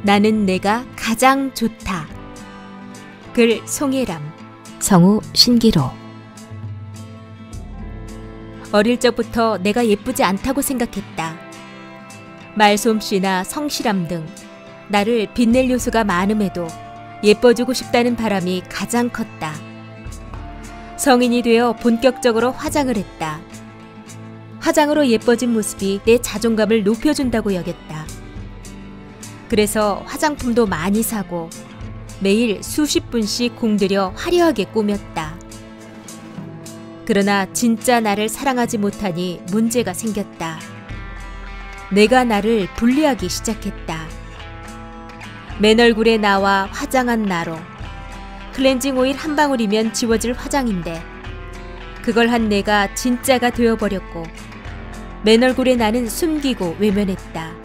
나는 내가 가장 좋다. 글 송혜람, 성우 신기로. 어릴 적부터 내가 예쁘지 않다고 생각했다. 말솜씨나 성실함 등 나를 빛낼 요소가 많음에도 예뻐지고 싶다는 바람이 가장 컸다. 성인이 되어 본격적으로 화장을 했다. 화장으로 예뻐진 모습이 내 자존감을 높여준다고 여겼다. 그래서 화장품도 많이 사고 매일 수십 분씩 공들여 화려하게 꾸몄다. 그러나 진짜 나를 사랑하지 못하니 문제가 생겼다. 내가 나를 분리하기 시작했다. 맨 얼굴에 나와 화장한 나로 클렌징 오일 한 방울이면 지워질 화장인데 그걸 한 내가 진짜가 되어버렸고 맨 얼굴에 나는 숨기고 외면했다.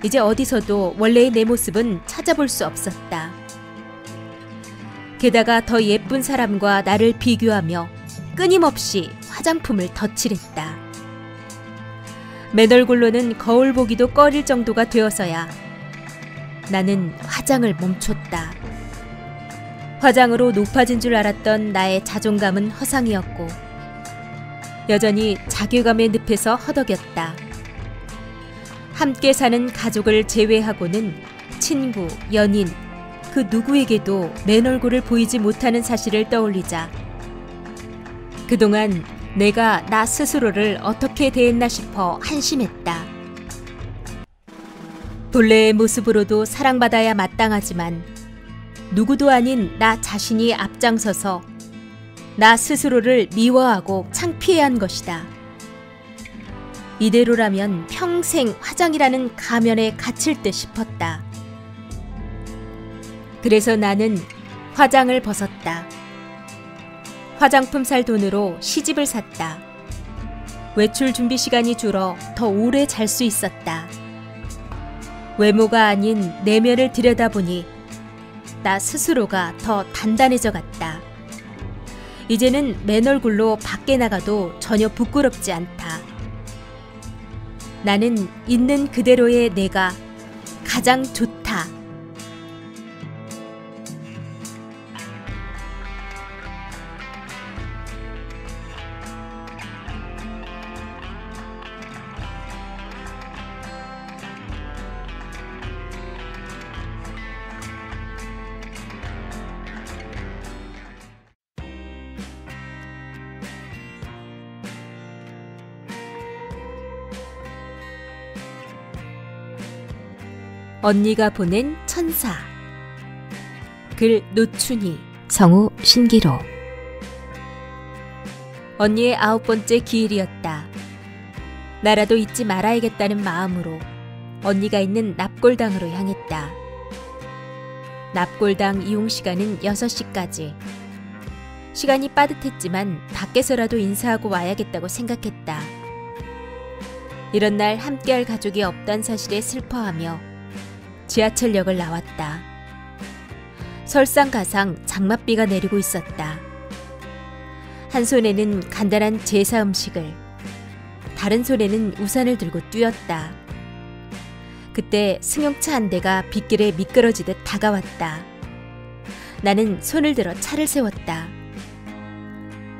이제 어디서도 원래의 내 모습은 찾아볼 수 없었다. 게다가 더 예쁜 사람과 나를 비교하며 끊임없이 화장품을 덧칠했다. 맨 얼굴로는 거울 보기도 꺼릴 정도가 되어서야 나는 화장을 멈췄다. 화장으로 높아진 줄 알았던 나의 자존감은 허상이었고 여전히 자괴감의 늪에서 허덕였다. 함께 사는 가족을 제외하고는 친구, 연인, 그 누구에게도 맨 얼굴을 보이지 못하는 사실을 떠올리자 그동안 내가 나 스스로를 어떻게 대했나 싶어 한심했다. 본래의 모습으로도 사랑받아야 마땅하지만 누구도 아닌 나 자신이 앞장서서 나 스스로를 미워하고 창피해야 한 것이다. 이대로라면 평생 화장이라는 가면에 갇힐 듯 싶었다. 그래서 나는 화장을 벗었다. 화장품 살 돈으로 시집을 샀다. 외출 준비 시간이 줄어 더 오래 잘 수 있었다. 외모가 아닌 내면을 들여다보니 나 스스로가 더 단단해져 갔다. 이제는 맨 얼굴로 밖에 나가도 전혀 부끄럽지 않다. 나는 있는 그대로의 내가 가장 좋다. 언니가 보낸 천사. 글 노춘희, 성우 신기로. 언니의 9번째 기일이었다. 나라도 잊지 말아야겠다는 마음으로 언니가 있는 납골당으로 향했다. 납골당 이용 시간은 6시까지. 시간이 빠듯했지만 밖에서라도 인사하고 와야겠다고 생각했다. 이런 날 함께할 가족이 없다는 사실에 슬퍼하며 지하철역을 나왔다. 설상가상 장맛비가 내리고 있었다. 한 손에는 간단한 제사 음식을, 다른 손에는 우산을 들고 뛰었다. 그때 승용차 한 대가 빗길에 미끄러지듯 다가왔다. 나는 손을 들어 차를 세웠다.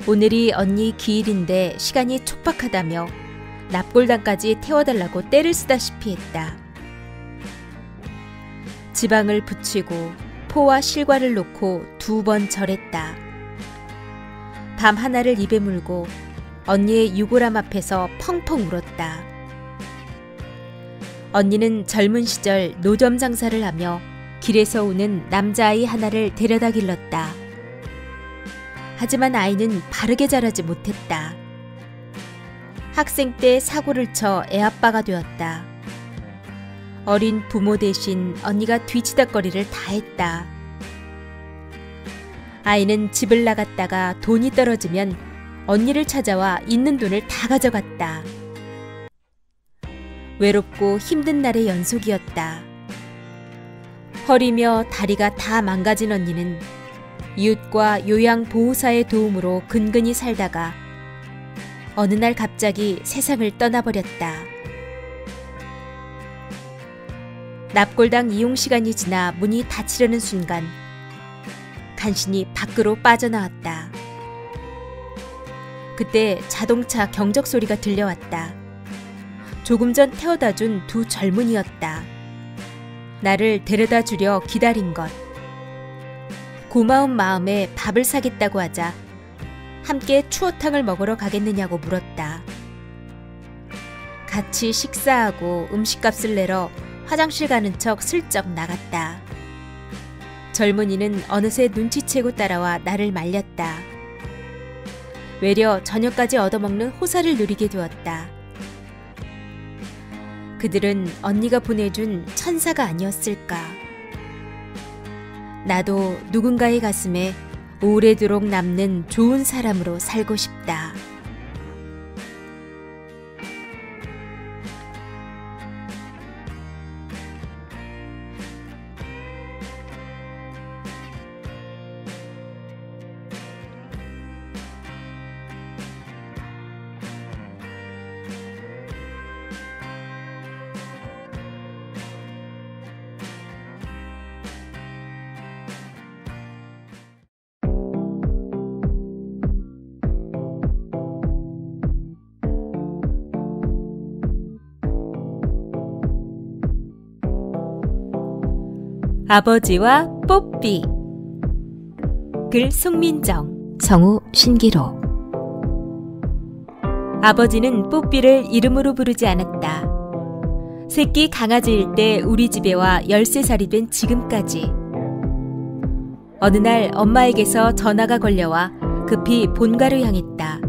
오늘이 언니 기일인데 시간이 촉박하다며 납골당까지 태워달라고 떼를 쓰다시피 했다. 지방을 붙이고 포와 실과를 놓고 2번 절했다. 밤 하나를 입에 물고 언니의 유골함 앞에서 펑펑 울었다. 언니는 젊은 시절 노점 장사를 하며 길에서 오는 남자아이 하나를 데려다 길렀다. 하지만 아이는 바르게 자라지 못했다. 학생 때 사고를 쳐 애아빠가 되었다. 어린 부모 대신 언니가 뒤치다꺼리를 다 했다. 아이는 집을 나갔다가 돈이 떨어지면 언니를 찾아와 있는 돈을 다 가져갔다. 외롭고 힘든 날의 연속이었다. 허리며 다리가 다 망가진 언니는 이웃과 요양보호사의 도움으로 근근히 살다가 어느 날 갑자기 세상을 떠나버렸다. 납골당 이용 시간이 지나 문이 닫히려는 순간 간신히 밖으로 빠져나왔다. 그때 자동차 경적 소리가 들려왔다. 조금 전 태워다 준 두 젊은이였다. 나를 데려다 주려 기다린 것. 고마운 마음에 밥을 사겠다고 하자 함께 추어탕을 먹으러 가겠느냐고 물었다. 같이 식사하고 음식값을 내러 화장실 가는 척 슬쩍 나갔다. 젊은이는 어느새 눈치채고 따라와 나를 말렸다. 외려 저녁까지 얻어먹는 호사를 누리게 되었다. 그들은 언니가 보내준 천사가 아니었을까. 나도 누군가의 가슴에 오래도록 남는 좋은 사람으로 살고 싶다. 아버지와 뽀삐. 글 송민정. 성우 신기로. 아버지는 뽀삐를 이름으로 부르지 않았다. 새끼 강아지일 때 우리 집에 와 13살이 된 지금까지. 어느 날 엄마에게서 전화가 걸려와 급히 본가로 향했다.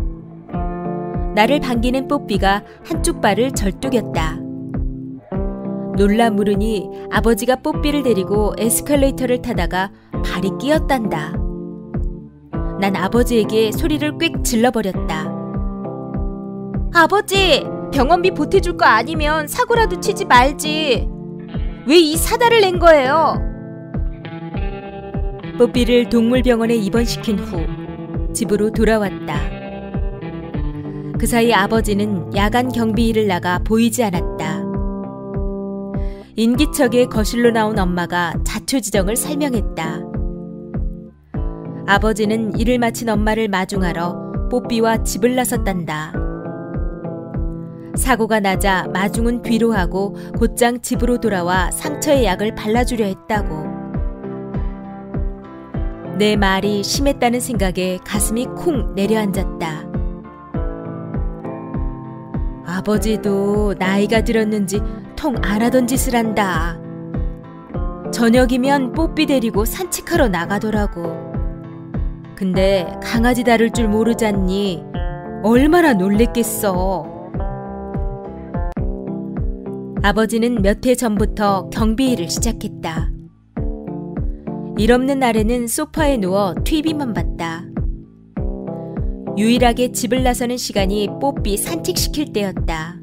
나를 반기는 뽀삐가 한쪽 발을 절뚝였다. 놀라 물으니 아버지가 뽀삐를 데리고 에스컬레이터를 타다가 발이 끼었단다. 난 아버지에게 소리를 꽥 질러버렸다. 아버지! 병원비 보태줄 거 아니면 사고라도 치지 말지. 왜 이 사달을 낸 거예요? 뽀삐를 동물병원에 입원시킨 후 집으로 돌아왔다. 그 사이 아버지는 야간 경비 일을 나가 보이지 않았다. 인기척에 거실로 나온 엄마가 자초지정을 설명했다. 아버지는 일을 마친 엄마를 마중하러 뽀삐와 집을 나섰단다. 사고가 나자 마중은 뒤로 하고 곧장 집으로 돌아와 상처에 약을 발라주려 했다고. 내 말이 심했다는 생각에 가슴이 쿵 내려앉았다. 아버지도 나이가 들었는지 통 안 하던 짓을 한다. 저녁이면 뽀삐 데리고 산책하러 나가더라고. 근데 강아지 다룰 줄 모르잖니. 얼마나 놀랬겠어. 아버지는 몇 해 전부터 경비 일을 시작했다. 일 없는 날에는 소파에 누워 TV만 봤다. 유일하게 집을 나서는 시간이 뽀삐 산책시킬 때였다.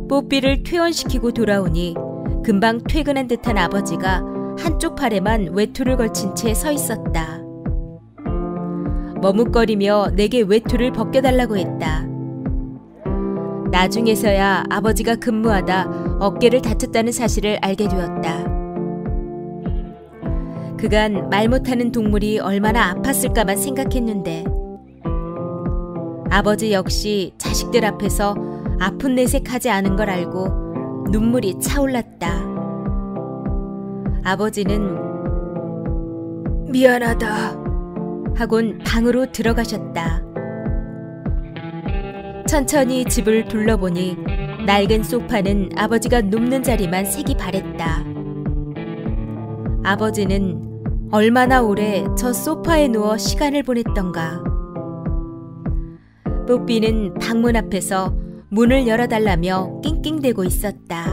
뽀삐를 퇴원시키고 돌아오니 금방 퇴근한 듯한 아버지가 한쪽 팔에만 외투를 걸친 채 서 있었다. 머뭇거리며 내게 외투를 벗겨달라고 했다. 나중에서야 아버지가 근무하다 어깨를 다쳤다는 사실을 알게 되었다. 그간 말 못하는 동물이 얼마나 아팠을까만 생각했는데 아버지 역시 자식들 앞에서 아픈 내색하지 않은 걸 알고 눈물이 차올랐다. 아버지는 미안하다 하곤 방으로 들어가셨다. 천천히 집을 둘러보니 낡은 소파는 아버지가 눕는 자리만 색이 바랬다. 아버지는 얼마나 오래 저 소파에 누워 시간을 보냈던가. 뽀삐는 방문 앞에서 문을 열어달라며 낑낑대고 있었다.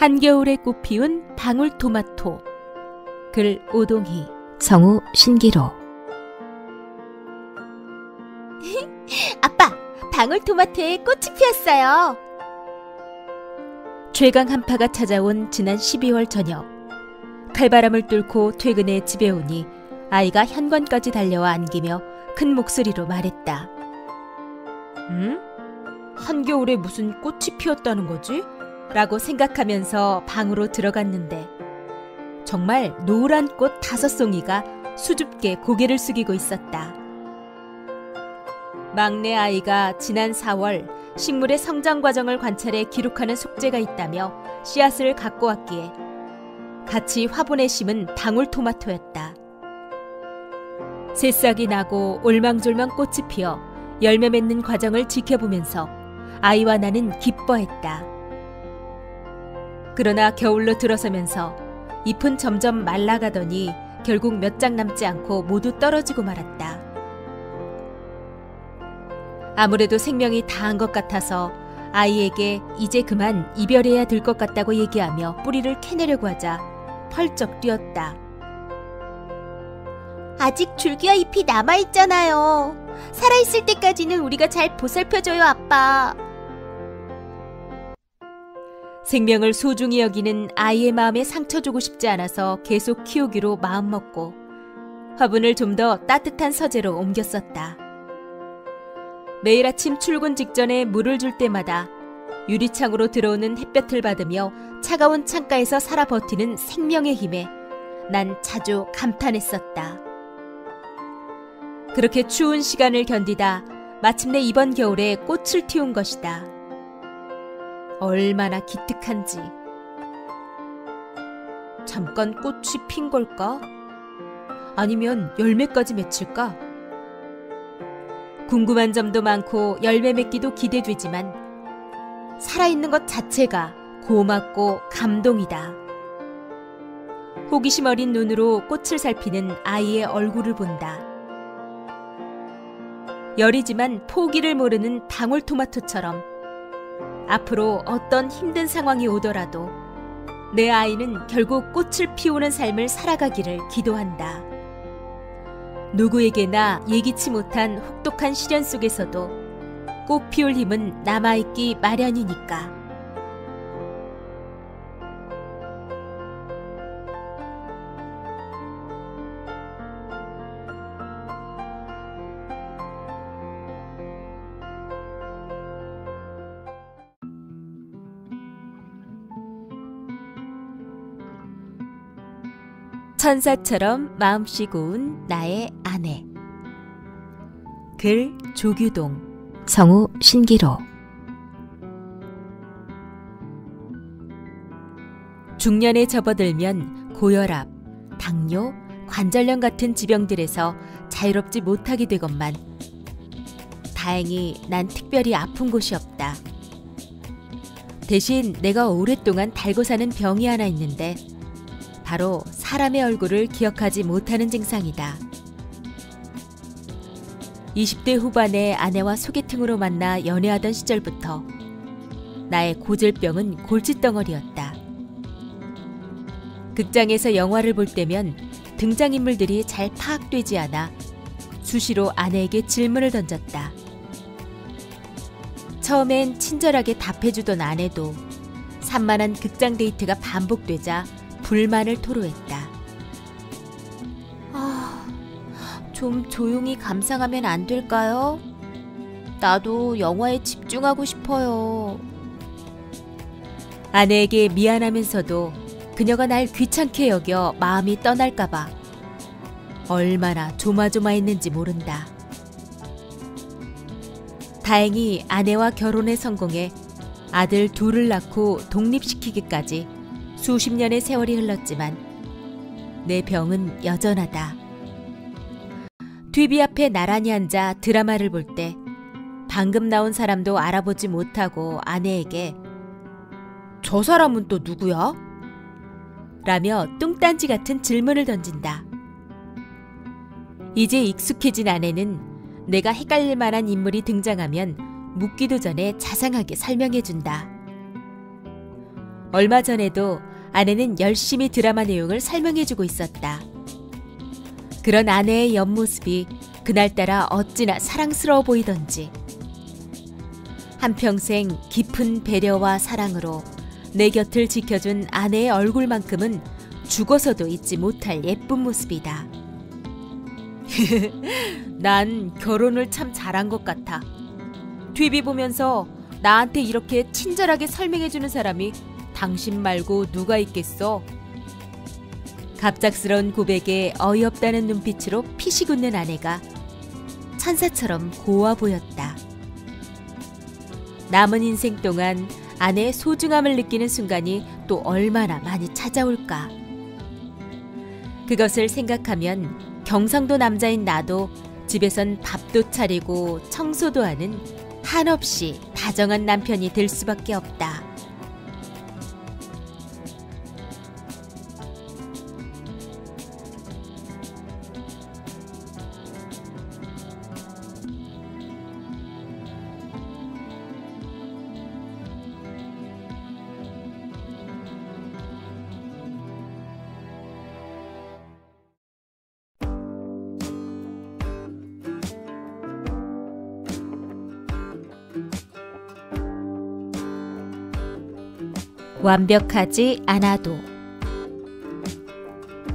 한겨울에 꽃 피운 방울토마토. 글 오동희. 성우 신기로. 아빠, 방울토마토에 꽃이 피었어요. 최강 한파가 찾아온 지난 12월 저녁. 칼바람을 뚫고 퇴근해 집에 오니 아이가 현관까지 달려와 안기며 큰 목소리로 말했다. 응? 한겨울에 무슨 꽃이 피었다는 거지? 라고 생각하면서 방으로 들어갔는데 정말 노란 꽃 5송이가 수줍게 고개를 숙이고 있었다. 막내 아이가 지난 4월 식물의 성장 과정을 관찰해 기록하는 숙제가 있다며 씨앗을 갖고 왔기에 같이 화분에 심은 방울토마토였다. 새싹이 나고 올망졸망 꽃이 피어 열매 맺는 과정을 지켜보면서 아이와 나는 기뻐했다. 그러나 겨울로 들어서면서 잎은 점점 말라가더니 결국 몇 장 남지 않고 모두 떨어지고 말았다. 아무래도 생명이 다한 것 같아서 아이에게 이제 그만 이별해야 될 것 같다고 얘기하며 뿌리를 캐내려고 하자 펄쩍 뛰었다. 아직 줄기와 잎이 남아있잖아요. 살아있을 때까지는 우리가 잘 보살펴줘요, 아빠. 생명을 소중히 여기는 아이의 마음에 상처 주고 싶지 않아서 계속 키우기로 마음먹고 화분을 좀 더 따뜻한 서재로 옮겼었다. 매일 아침 출근 직전에 물을 줄 때마다 유리창으로 들어오는 햇볕을 받으며 차가운 창가에서 살아 버티는 생명의 힘에 난 자주 감탄했었다. 그렇게 추운 시간을 견디다 마침내 이번 겨울에 꽃을 틔운 것이다. 얼마나 기특한지. 잠깐 꽃이 핀 걸까? 아니면 열매까지 맺힐까? 궁금한 점도 많고 열매 맺기도 기대되지만 살아있는 것 자체가 고맙고 감동이다. 호기심 어린 눈으로 꽃을 살피는 아이의 얼굴을 본다. 여리지만 포기를 모르는 방울토마토처럼 앞으로 어떤 힘든 상황이 오더라도 내 아이는 결국 꽃을 피우는 삶을 살아가기를 기도한다. 누구에게나 예기치 못한 혹독한 시련 속에서도 꽃 피울 힘은 남아있기 마련이니까. 천사처럼 마음씨 고운 나의 아내. 글 조규동. 성우 신기로. 중년에 접어들면 고혈압, 당뇨, 관절염 같은 질병들에서 자유롭지 못하게 되건만 다행히 난 특별히 아픈 곳이 없다. 대신 내가 오랫동안 달고 사는 병이 하나 있는데 바로 사람의 얼굴을 기억하지 못하는 증상이다. 20대 후반에 아내와 소개팅으로 만나 연애하던 시절부터 나의 고질병은 골칫덩어리였다. 극장에서 영화를 볼 때면 등장인물들이 잘 파악되지 않아 수시로 아내에게 질문을 던졌다. 처음엔 친절하게 답해주던 아내도 산만한 극장 데이트가 반복되자 불만을 토로했다. 좀 조용히 감상하면 안 될까요? 나도 영화에 집중하고 싶어요. 아내에게 미안하면서도 그녀가 날 귀찮게 여겨 마음이 떠날까봐 얼마나 조마조마했는지 모른다. 다행히 아내와 결혼에 성공해 아들 둘을 낳고 독립시키기까지 수십 년의 세월이 흘렀지만 내 병은 여전하다. TV 앞에 나란히 앉아 드라마를 볼 때 방금 나온 사람도 알아보지 못하고 아내에게 저 사람은 또 누구야? 라며 뚱딴지 같은 질문을 던진다. 이제 익숙해진 아내는 내가 헷갈릴 만한 인물이 등장하면 묻기도 전에 자상하게 설명해준다. 얼마 전에도 아내는 열심히 드라마 내용을 설명해주고 있었다. 그런 아내의 옆모습이 그날따라 어찌나 사랑스러워 보이던지. 한평생 깊은 배려와 사랑으로 내 곁을 지켜준 아내의 얼굴만큼은 죽어서도 잊지 못할 예쁜 모습이다. 난 결혼을 참 잘한 것 같아. TV 보면서 나한테 이렇게 친절하게 설명해주는 사람이 당신 말고 누가 있겠어? 갑작스러운 고백에 어이없다는 눈빛으로 피식 웃는 아내가 천사처럼 고와 보였다. 남은 인생 동안 아내의 소중함을 느끼는 순간이 또 얼마나 많이 찾아올까. 그것을 생각하면 경상도 남자인 나도 집에선 밥도 차리고 청소도 하는 한없이 다정한 남편이 될 수밖에 없다. 완벽하지 않아도.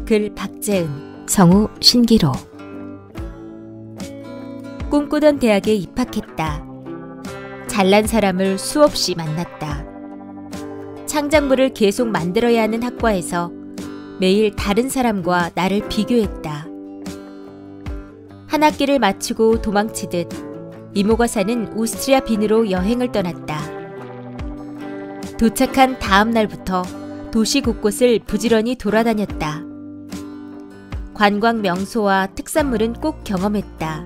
글 박재은, 성우 신기로. 꿈꾸던 대학에 입학했다. 잘난 사람을 수없이 만났다. 창작물을 계속 만들어야 하는 학과에서 매일 다른 사람과 나를 비교했다. 한 학기를 마치고 도망치듯 이모가 사는 오스트리아 빈으로 여행을 떠났다. 도착한 다음 날부터 도시 곳곳을 부지런히 돌아다녔다. 관광 명소와 특산물은 꼭 경험했다.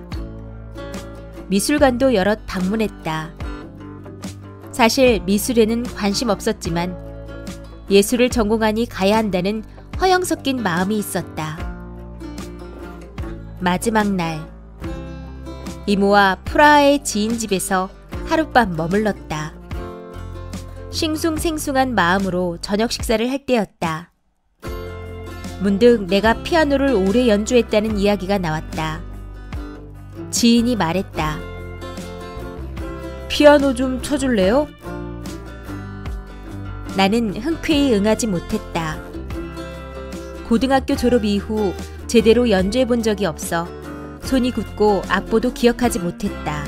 미술관도 여럿 방문했다. 사실 미술에는 관심 없었지만 예술을 전공하니 가야 한다는 허영 섞인 마음이 있었다. 마지막 날, 이모와 프라하의 지인 집에서 하룻밤 머물렀다. 싱숭생숭한 마음으로 저녁 식사를 할 때였다. 문득 내가 피아노를 오래 연주했다는 이야기가 나왔다. 지인이 말했다. 피아노 좀 쳐줄래요? 나는 흔쾌히 응하지 못했다. 고등학교 졸업 이후 제대로 연주해 본 적이 없어 손이 굳고 악보도 기억하지 못했다.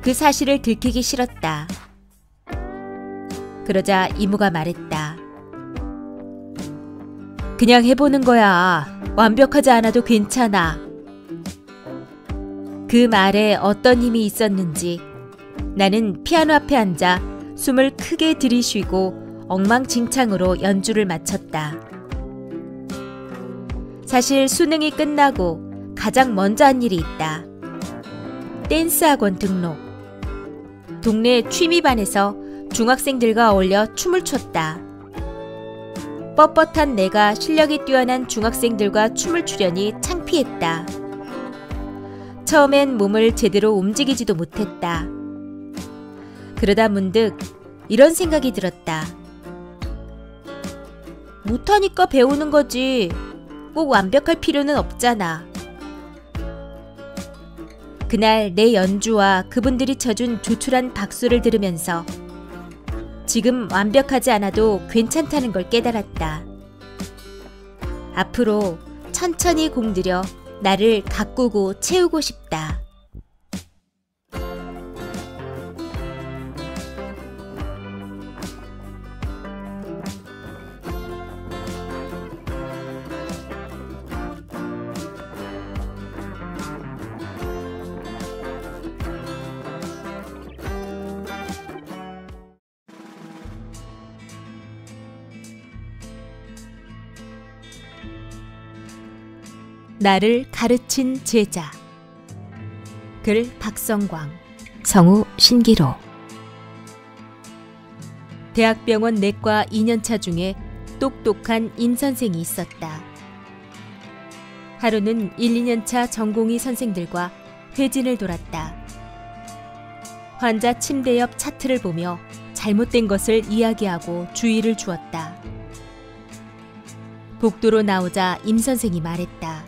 그 사실을 들키기 싫었다. 그러자 이모가 말했다. 그냥 해보는 거야. 완벽하지 않아도 괜찮아. 그 말에 어떤 힘이 있었는지 나는 피아노 앞에 앉아 숨을 크게 들이쉬고 엉망진창으로 연주를 마쳤다. 사실 수능이 끝나고 가장 먼저 한 일이 있다. 댄스 학원 등록. 동네 취미반에서 중학생들과 어울려 춤을 췄다. 뻣뻣한 내가 실력이 뛰어난 중학생들과 춤을 추려니 창피했다. 처음엔 몸을 제대로 움직이지도 못했다. 그러다 문득 이런 생각이 들었다. 못하니까 배우는 거지. 꼭 완벽할 필요는 없잖아. 그날 내 연주와 그분들이 쳐준 조촐한 박수를 들으면서 지금 완벽하지 않아도 괜찮다는 걸 깨달았다. 앞으로 천천히 공들여 나를 가꾸고 채우고 싶다. 나를 가르친 제자. 글 박성광. 성우 신기로. 대학병원 내과 2년차 중에 똑똑한 임선생이 있었다. 하루는 1, 2년차 전공의 선생들과 회진을 돌았다. 환자 침대 옆 차트를 보며 잘못된 것을 이야기하고 주의를 주었다. 복도로 나오자 임 선생이 말했다.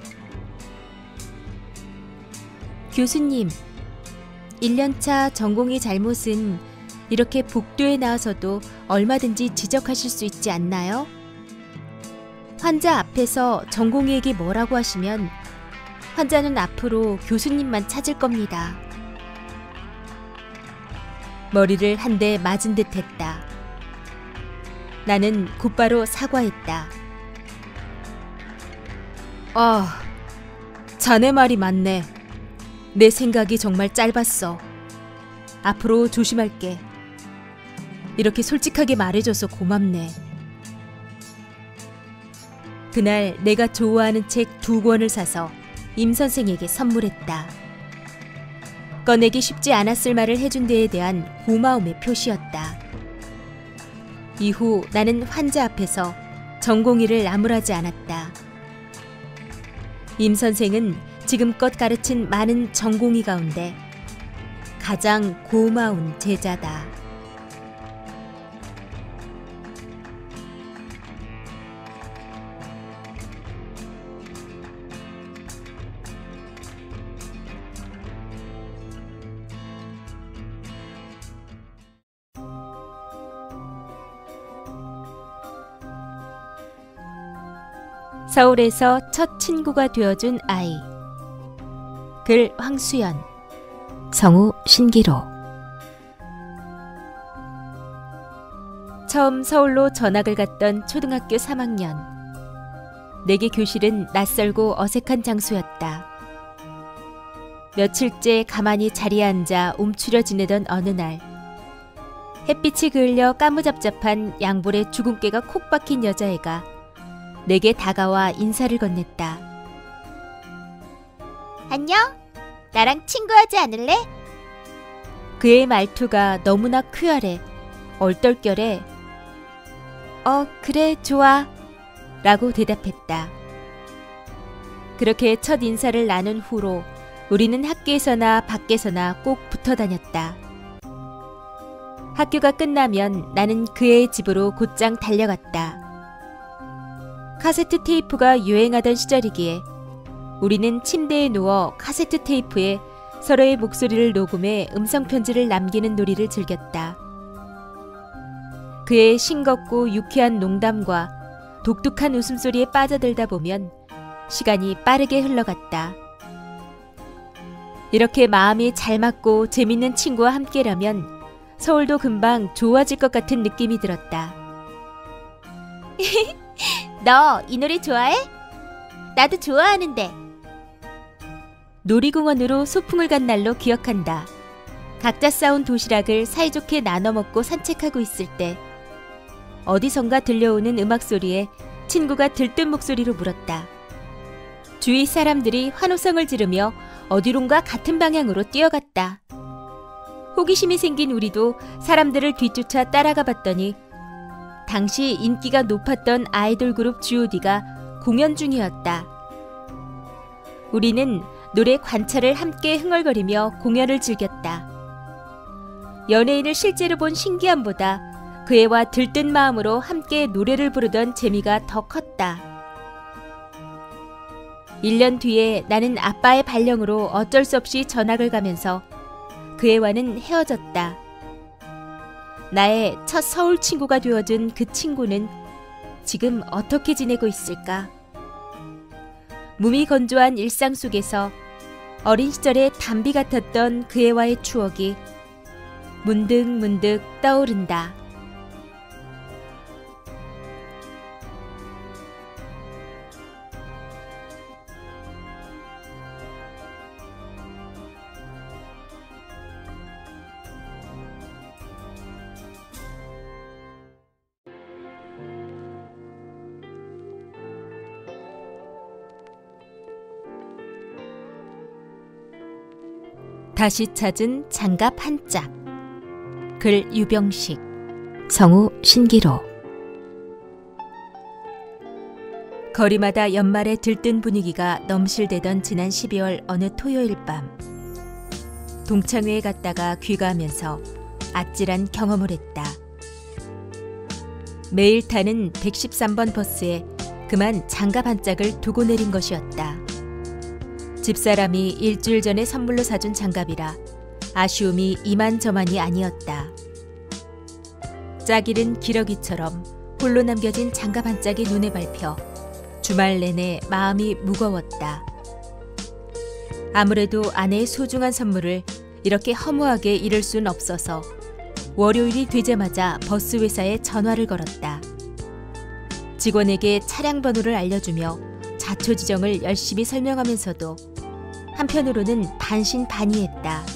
교수님, 1년차 전공의 잘못은 이렇게 복도에 나와서도 얼마든지 지적하실 수 있지 않나요? 환자 앞에서 전공의에게 뭐라고 하시면 환자는 앞으로 교수님만 찾을 겁니다. 머리를 한 대 맞은 듯 했다. 나는 곧바로 사과했다. 아, 자네 말이 맞네. 내 생각이 정말 짧았어. 앞으로 조심할게. 이렇게 솔직하게 말해줘서 고맙네. 그날 내가 좋아하는 책 2권을 사서 임 선생에게 선물했다. 꺼내기 쉽지 않았을 말을 해준 데에 대한 고마움의 표시였다. 이후 나는 환자 앞에서 전공의를 나무라지 않았다. 임 선생은 지금껏 가르친 많은 전공의 가운데 가장 고마운 제자다. 서울에서 첫 친구가 되어준 아이. 글 황수연. 성우 신기로. 처음 서울로 전학을 갔던 초등학교 3학년. 내게 교실은 낯설고 어색한 장소였다. 며칠째 가만히 자리에 앉아 움츠려 지내던 어느 날, 햇빛이 그을려 까무잡잡한 양볼에 주근깨가 콕 박힌 여자애가 내게 다가와 인사를 건넸다. 안녕? 나랑 친구하지 않을래? 그의 말투가 너무나 쾌활해 얼떨결에 그래, 좋아 라고 대답했다. 그렇게 첫 인사를 나눈 후로 우리는 학교에서나 밖에서나 꼭 붙어 다녔다. 학교가 끝나면 나는 그의 집으로 곧장 달려갔다. 카세트 테이프가 유행하던 시절이기에 우리는 침대에 누워 카세트 테이프에 서로의 목소리를 녹음해 음성편지를 남기는 놀이를 즐겼다. 그의 싱겁고 유쾌한 농담과 독특한 웃음소리에 빠져들다 보면 시간이 빠르게 흘러갔다. 이렇게 마음이 잘 맞고 재밌는 친구와 함께라면 서울도 금방 좋아질 것 같은 느낌이 들었다. 너 이 노래 좋아해? 나도 좋아하는데. 놀이공원으로 소풍을 간 날로 기억한다. 각자 싸온 도시락을 사이좋게 나눠 먹고 산책하고 있을 때 어디선가 들려오는 음악 소리에 친구가 들뜬 목소리로 물었다. 주위 사람들이 환호성을 지르며 어디론가 같은 방향으로 뛰어갔다. 호기심이 생긴 우리도 사람들을 뒤쫓아 따라가 봤더니 당시 인기가 높았던 아이돌 그룹 G.O.D가 공연 중이었다. 우리는 노래 관찰을 함께 흥얼거리며 공연을 즐겼다. 연예인을 실제로 본 신기함보다 그 애와 들뜬 마음으로 함께 노래를 부르던 재미가 더 컸다. 1년 뒤에 나는 아빠의 발령으로 어쩔 수 없이 전학을 가면서 그 애와는 헤어졌다. 나의 첫 서울 친구가 되어준 그 친구는 지금 어떻게 지내고 있을까? 무미건조한 일상 속에서 어린 시절의 담비 같았던 그 애와의 추억이 문득문득 떠오른다. 다시 찾은 장갑 한 짝. 글 유병식. 성우 신기로. 거리마다 연말에 들뜬 분위기가 넘실대던 지난 12월 어느 토요일 밤, 동창회에 갔다가 귀가하면서 아찔한 경험을 했다. 매일 타는 113번 버스에 그만 장갑 한 짝을 두고 내린 것이었다. 집사람이 일주일 전에 선물로 사준 장갑이라 아쉬움이 이만저만이 아니었다. 짝일은 기러기처럼 홀로 남겨진 장갑 한 짝이 눈에 밟혀 주말 내내 마음이 무거웠다. 아무래도 아내의 소중한 선물을 이렇게 허무하게 잃을 순 없어서 월요일이 되자마자 버스 회사에 전화를 걸었다. 직원에게 차량 번호를 알려주며 자초지정을 열심히 설명하면서도 한편으로는 반신반의했다.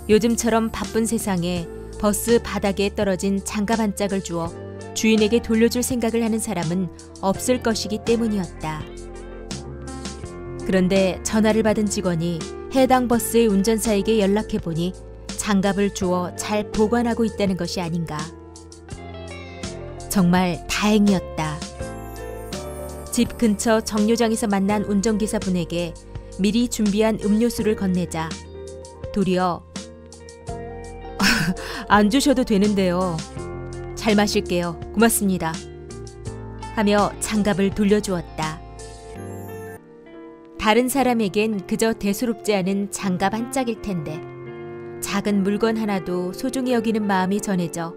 요즘처럼 바쁜 세상에 버스 바닥에 떨어진 장갑 한 짝을 주어 주인에게 돌려줄 생각을 하는 사람은 없을 것이기 때문이었다. 그런데 전화를 받은 직원이 해당 버스의 운전사에게 연락해보니 장갑을 주어 잘 보관하고 있다는 것이 아닌가. 정말 다행이었다. 집 근처 정류장에서 만난 운전기사분에게 미리 준비한 음료수를 건네자 도리어 안 주셔도 되는데요. 잘 마실게요. 고맙습니다. 하며 장갑을 돌려주었다. 다른 사람에겐 그저 대수롭지 않은 장갑 한 짝일 텐데 작은 물건 하나도 소중히 여기는 마음이 전해져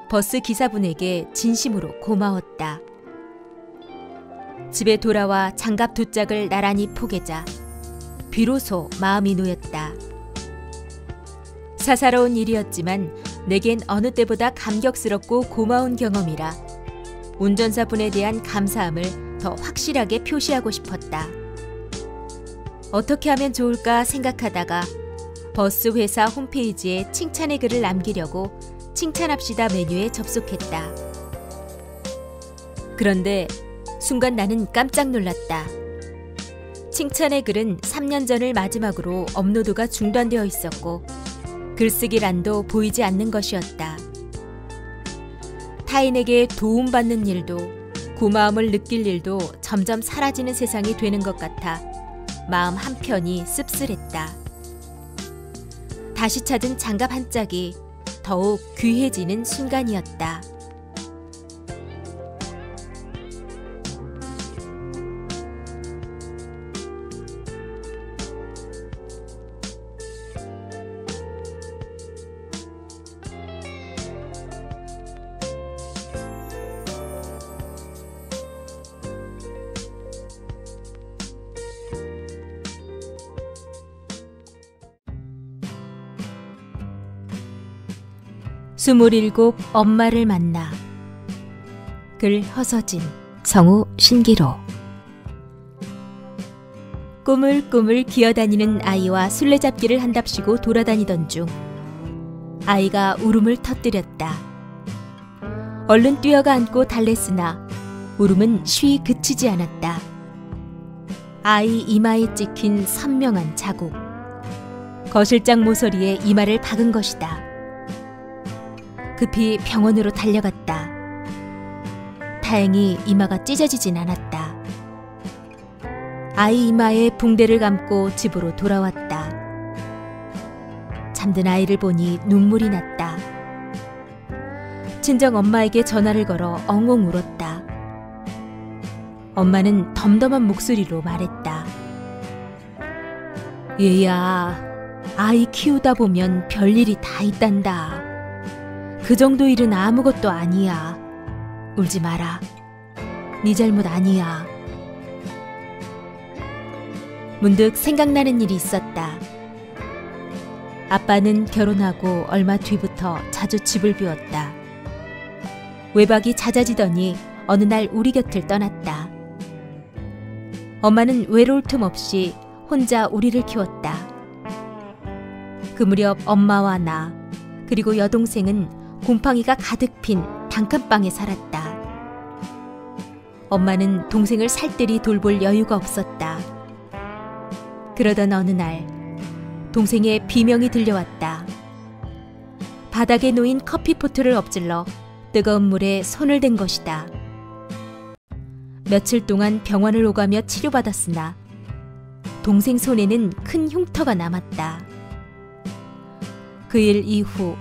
버스 기사분에게 진심으로 고마웠다. 집에 돌아와 장갑 두 짝을 나란히 포개자 비로소 마음이 놓였다. 사사로운 일이었지만 내겐 어느 때보다 감격스럽고 고마운 경험이라 운전사분에 대한 감사함을 더 확실하게 표시하고 싶었다. 어떻게 하면 좋을까 생각하다가 버스 회사 홈페이지에 칭찬의 글을 남기려고 칭찬합시다 메뉴에 접속했다. 그런데 순간 나는 깜짝 놀랐다. 칭찬의 글은 3년 전을 마지막으로 업로드가 중단되어 있었고 글쓰기란도 보이지 않는 것이었다. 타인에게 도움받는 일도 고마움을 느낄 일도 점점 사라지는 세상이 되는 것 같아 마음 한편이 씁쓸했다. 다시 찾은 장갑 한 짝이 더욱 귀해지는 순간이었다. 스물일곱 엄마를 만나. 글 허서진. 성우 신기로. 꾸물꾸물 기어다니는 아이와 술래잡기를 한답시고 돌아다니던 중 아이가 울음을 터뜨렸다. 얼른 뛰어가 안고 달랬으나 울음은 쉬이 그치지 않았다. 아이 이마에 찍힌 선명한 자국. 거실장 모서리에 이마를 박은 것이다. 급히 병원으로 달려갔다. 다행히 이마가 찢어지진 않았다. 아이 이마에 붕대를 감고 집으로 돌아왔다. 잠든 아이를 보니 눈물이 났다. 친정 엄마에게 전화를 걸어 엉엉 울었다. 엄마는 덤덤한 목소리로 말했다. 얘야, 아이 키우다 보면 별일이 다 있단다. 그 정도 일은 아무것도 아니야. 울지 마라. 네 잘못 아니야. 문득 생각나는 일이 있었다. 아빠는 결혼하고 얼마 뒤부터 자주 집을 비웠다. 외박이 잦아지더니 어느 날 우리 곁을 떠났다. 엄마는 외로울 틈 없이 혼자 우리를 키웠다. 그 무렵 엄마와 나 그리고 여동생은 곰팡이가 가득 핀 단칸방에 살았다. 엄마는 동생을 살뜰히 돌볼 여유가 없었다. 그러던 어느 날 동생의 비명이 들려왔다. 바닥에 놓인 커피포트를 엎질러 뜨거운 물에 손을 댄 것이다. 며칠 동안 병원을 오가며 치료받았으나 동생 손에는 큰 흉터가 남았다. 그 일 이후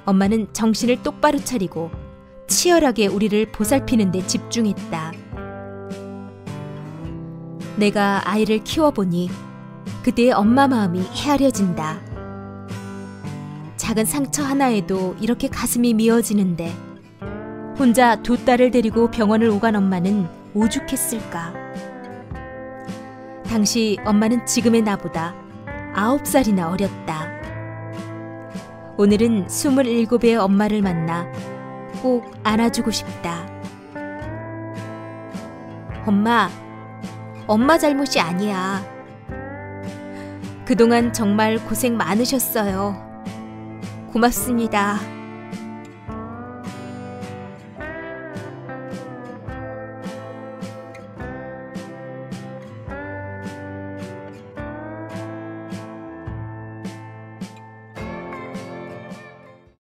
엄마는 정신을 똑바로 차리고 치열하게 우리를 보살피는 데 집중했다. 내가 아이를 키워보니 그때의 엄마 마음이 헤아려진다. 작은 상처 하나에도 이렇게 가슴이 미어지는데 혼자 두 딸을 데리고 병원을 오간 엄마는 오죽했을까. 당시 엄마는 지금의 나보다 9살이나 어렸다. 오늘은 27의 엄마를 만나 꼭 안아주고 싶다. 엄마 잘못이 아니야. 그동안 정말 고생 많으셨어요. 고맙습니다.